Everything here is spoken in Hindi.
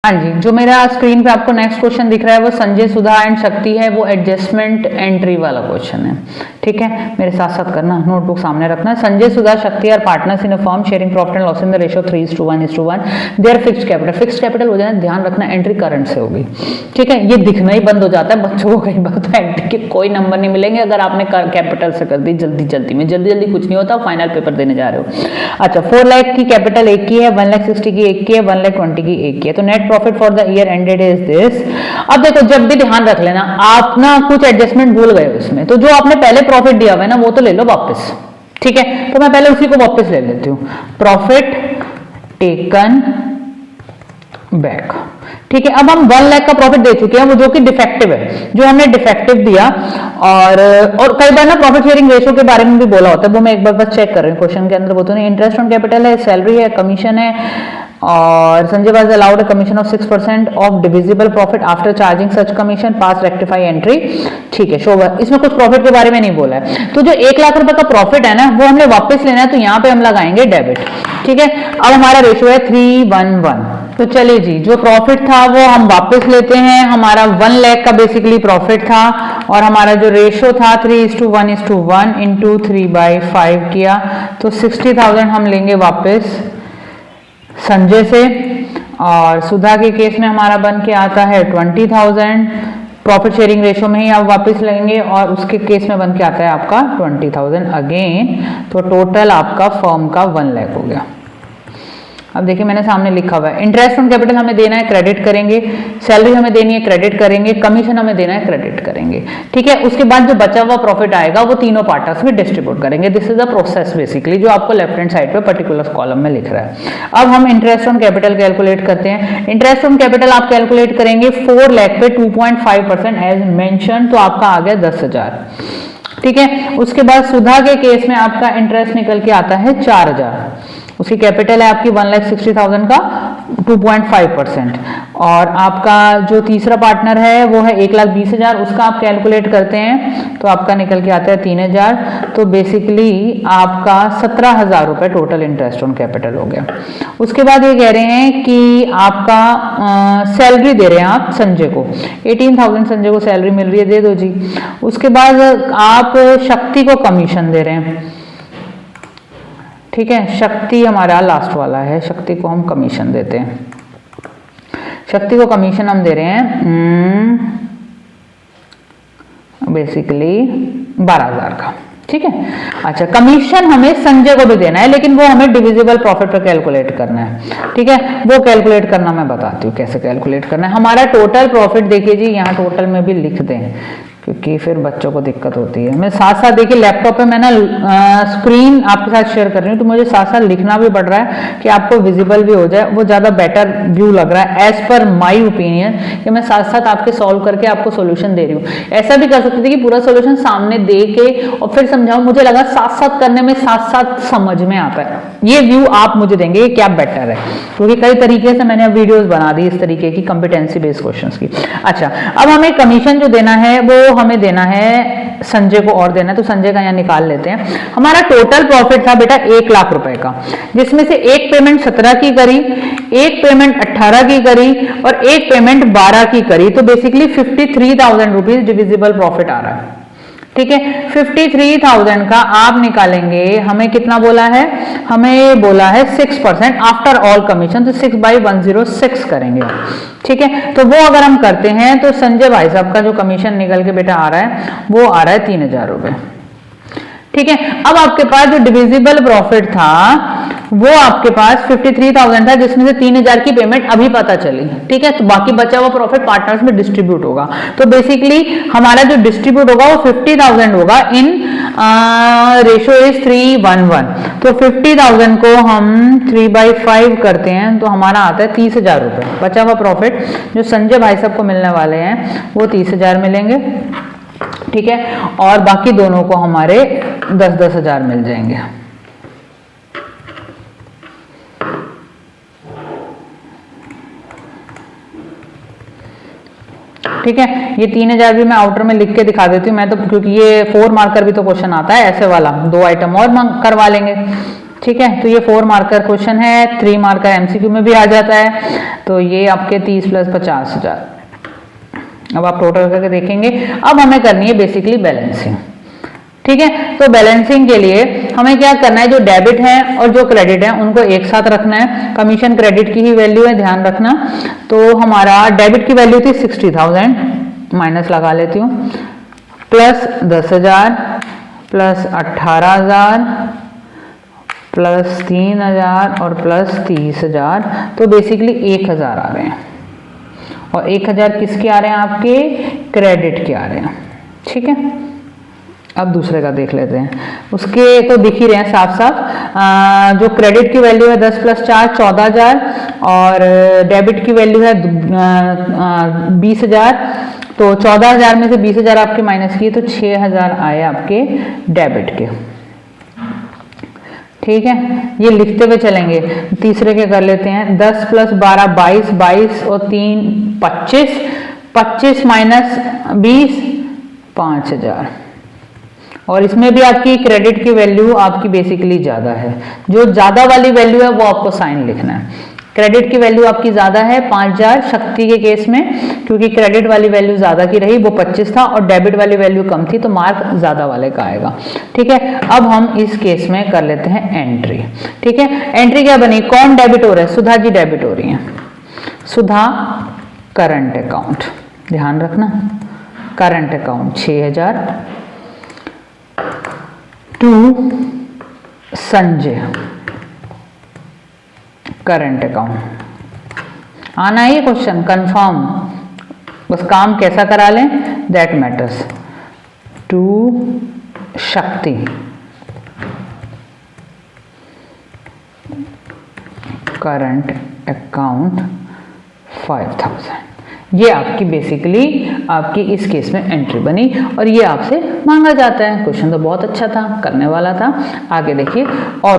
हाँ जी, जो मेरा स्क्रीन पे आपको नेक्स्ट क्वेश्चन दिख रहा है वो संजय, सुधा एंड शक्ति है, वो एडजस्टमेंट एंट्री वाला क्वेश्चन है। ठीक है, मेरे साथ साथ करना, नोटबुक सामने रखना। Sanjay, Sudha, Shakti are partners in a firm sharing profit and loss in the ratio 3:1:1। Their fixed capital, fixed capital हो जाए, ध्यान रखना एंट्री करंट से होगी। ठीक है, ये दिखना ही बंद हो जाता है बच्चों को, कई बार तो एंट्री के कोई नंबर नहीं मिलेंगे अगर आपने कैपिटल से कर दी जल्दी में। जल्दी कुछ नहीं होता, फाइनल पेपर देने जा रहे हो। अच्छा, 4 लाख की कैपिटल एक की है, 1,60,000 की एक की है, 1,20,000 की एक की है, तो net profit for the year ended is this. अब देखो, जब भी ध्यान रख लेना, आप ना कुछ एडजस्टमेंट भूल गए उसमें, तो जो आपने पहले प्रॉफिट दिया हुआ है ना वो तो ले लो वापस। ठीक है, तो मैं पहले उसी को वापस ले लेती हूँ, प्रॉफिट टेकन बैक। ठीक है, अब हम 1 लाख का प्रॉफिट दे चुके हैं, वो जो कि डिफेक्टिव है, जो हमने डिफेक्टिव दिया। और कई बार ना प्रॉफिट शेयरिंग रेशियो के बारे में भी बोला होता है, वो मैं एक बार बस चेक कर रही हूँ क्वेश्चन के अंदर। वो तो नहीं, इंटरेस्ट ऑन कैपिटल है, सैलरी है, कमीशन है, और Sanjay was allowed a commission of 6% of divisible profit after charging such commission, pass rectify entry. ठीक है, शोभा, इसमें कुछ प्रॉफिट के बारे में नहीं बोला है। तो जो 1 लाख रुपए का प्रॉफिट है ना, वो हमने वापस लेना है, तो यहाँ पे हम लगाएंगे डेबिट। ठीक है, अब हमारा रेशियो है 3:1:1। तो चलिए जी, जो प्रॉफिट था वो हम वापस लेते हैं। हमारा 1 लाख का बेसिकली प्रॉफिट था, और हमारा जो रेशियो था 3:1:1 इंटू 3/5 किया, तो 60,000 हम लेंगे वापस संजय से। और सुधा के केस में हमारा बन के आता है 20,000, प्रॉफिट शेयरिंग रेशियो में ही आप वापस लेंगे, और उसके केस में बन के आता है आपका 20,000 अगेन। तो टोटल आपका फर्म का 1 लाख हो गया। अब देखिए, मैंने सामने लिखा हुआ है, इंटरेस्ट ऑन कैपिटल हमें देना है, क्रेडिट करेंगे, सैलरी हमें देनी है, क्रेडिट करेंगे, कमीशन हमें देना है, क्रेडिट करेंगे। ठीक है, उसके बाद जो बचा हुआ प्रॉफिट आएगा वो तीनों पार्टनर्स में डिस्ट्रीब्यूट करेंगे। This is the process basically, जो आपको लेफ्ट हैंड साइड पे पर्टिकुलर कॉलम में लिख रहा है। अब हम इंटरेस्ट ऑन कैपिटल कैलकुलेट करते हैं। इंटरेस्ट ऑन कैपिटल आप कैलकुलेट करेंगे 4 लाख पे 2.5% एज मेंशन, तो आपका आ गया 10,000। ठीक है, उसके बाद सुधा के केस में आपका इंटरेस्ट निकल के आता है 4,000। उसकी कैपिटल है आपकी 1,60,000 का 2.5%। और आपका जो तीसरा पार्टनर है वो है 1,20,000, उसका आप कैलकुलेट करते हैं तो आपका निकल के आता है 3,000। तो बेसिकली आपका 17,000 रुपए टोटल इंटरेस्ट ऑन कैपिटल हो गया। उसके बाद ये कह रहे हैं कि आपका सैलरी दे रहे हैं आप संजय को, 18,000 संजय को सैलरी मिल रही है, दे दो जी। उसके बाद आप शक्ति को कमीशन दे रहे हैं। ठीक है, शक्ति हमारा लास्ट वाला है, शक्ति को हम कमीशन देते हैं। शक्ति को कमीशन हम दे रहे हैं बेसिकली 12,000 का। ठीक है, अच्छा, कमीशन हमें संजय को भी देना है, लेकिन वो हमें डिविजिबल प्रॉफिट पर कैलकुलेट करना है। ठीक है, वो कैलकुलेट करना मैं बताती हूँ कैसे कैलकुलेट करना है। हमारा टोटल प्रॉफिट देखिए जी, यहाँ टोटल में भी लिख दें क्योंकि फिर बच्चों को दिक्कत होती है। मैं साथ साथ देखिए लैपटॉप पे मैं ना स्क्रीन आपके साथ शेयर कर रही हूँ, तो मुझे साथ साथ लिखना भी पड़ रहा है कि आपको विजिबल भी हो जाए, वो ज़्यादा बेटर व्यू लग रहा है एज पर माई ओपिनियन, कि मैं साथ साथ आपके सॉल्व करके आपको सोल्यूशन दे रही हूँ। ऐसा भी कर सकते थे कि पूरा सोल्यूशन सामने दे के और फिर समझाऊँ, मुझे लगा साथ साथ करने में साथ साथ समझ में आता है। ये व्यू आप मुझे देंगे क्या बेटर है, क्योंकि कई तरीके से मैंने अब वीडियोज बना दी इस तरीके की कॉम्पिटेंसी बेस्ड क्वेश्चंस की। अच्छा, अब हमें कमीशन जो देना है वो हमें देना है संजय को, और देना है, तो संजय का यहाँ निकाल लेते हैं। हमारा टोटल प्रॉफिट था बेटा 1 लाख रुपए का, जिसमें से एक पेमेंट 17 की करी, एक पेमेंट 18 की करी, और एक पेमेंट 12 की करी। तो बेसिकली 53,000 रुपीज डिविजिबल प्रॉफिट आ रहा है। ठीक है, 53,000 का आप निकालेंगे, हमें कितना बोला है, हमें बोला है 6% आफ्टर ऑल कमीशन, तो 6/106 करेंगे। ठीक है, तो वो अगर हम करते हैं तो संजय भाई साहब का जो कमीशन निकल के बेटा आ रहा है वो आ रहा है 3,000 रुपए। ठीक है, अब आपके पास जो डिविजिबल प्रॉफिट था वो आपके पास 53,000 था, जिसमें से 3,000 की पेमेंट अभी पता चली। ठीक है, तो बाकी बचा हुआ प्रॉफिट पार्टनर्स में डिस्ट्रीब्यूट होगा। तो बेसिकली हमारा जो डिस्ट्रीब्यूट होगा वो 50,000 होगा इन रेशियो इज 3:1:1। तो 50,000 को हम 3/5 करते हैं तो हमारा आता है 30,000 रुपए। बचा हुआ प्रॉफिट जो संजय भाई साहब को मिलने वाले हैं वो 30,000 मिलेंगे। ठीक है, और बाकी दोनों को हमारे 10-10 हजार मिल जाएंगे। ठीक है, ये 3,000 भी मैं आउटर में लिख के दिखा देती हूँ मैं तो, क्योंकि ये 4 मार्कर भी तो क्वेश्चन आता है ऐसे वाला, 2 आइटम और करवा लेंगे। ठीक है, तो ये 4 मार्कर क्वेश्चन है, 3 मार्कर एमसीक्यू में भी आ जाता है। तो ये आपके 30 प्लस 50,000। अब आप टोटल करके देखेंगे। अब हमें करनी है बेसिकली बैलेंसिंग। ठीक है, तो बैलेंसिंग के लिए हमें क्या करना है, जो डेबिट है और जो क्रेडिट है उनको एक साथ रखना है। कमीशन क्रेडिट की ही वैल्यू है, ध्यान रखना। तो हमारा डेबिट की वैल्यू थी 60,000, माइनस लगा लेती हूँ, प्लस 10,000 प्लस 18,000 प्लस 3,000 और प्लस 30,000, तो बेसिकली 1,000 आ रहे हैं। और 1,000 किसके आ रहे हैं, आपके क्रेडिट के आ रहे हैं। ठीक है, अब दूसरे का देख लेते हैं। उसके तो दिख ही रहे हैं साफ साफ। जो क्रेडिट की वैल्यू है 10 प्लस 4 14,000 और डेबिट की वैल्यू है 20,000। तो 14,000 में से 20,000 आपके माइनस किए तो 6,000 आए आपके डेबिट के। ठीक है, ये लिखते हुए चलेंगे। तीसरे के कर लेते हैं। 10 प्लस 12 22, 22 और 3 25, 25 माइनस 20 5,000। और इसमें भी आपकी क्रेडिट की वैल्यू आपकी बेसिकली ज़्यादा है। जो ज़्यादा वाली वैल्यू है वो आपको साइन लिखना है। क्रेडिट की वैल्यू आपकी ज़्यादा है 5,000 शक्ति के केस में, क्योंकि क्रेडिट वाली वैल्यू ज़्यादा की रही, वो 25 था, और डेबिट वाली वैल्यू कम थी, तो मार्क ज़्यादा वाले का आएगा। ठीक है, अब हम इस केस में कर लेते हैं एंट्री। ठीक है, एंट्री क्या बनी, कौन डेबिट हो रहा है, सुधा जी डेबिट हो रही है। सुधा करंट अकाउंट, ध्यान रखना, current account 6,000 to Sanjay current account. आना है ये क्वेश्चन कंफर्म, बस काम कैसा करा लें दैट मैटर्स। टू शक्ति करंट अकाउंट 5,000। ये आपकी बेसिकली आपकी इस केस में एंट्री बनी और ये आपसे मांगा जाता है। क्वेश्चन तो बहुत अच्छा था, करने वाला था। आगे देखिए और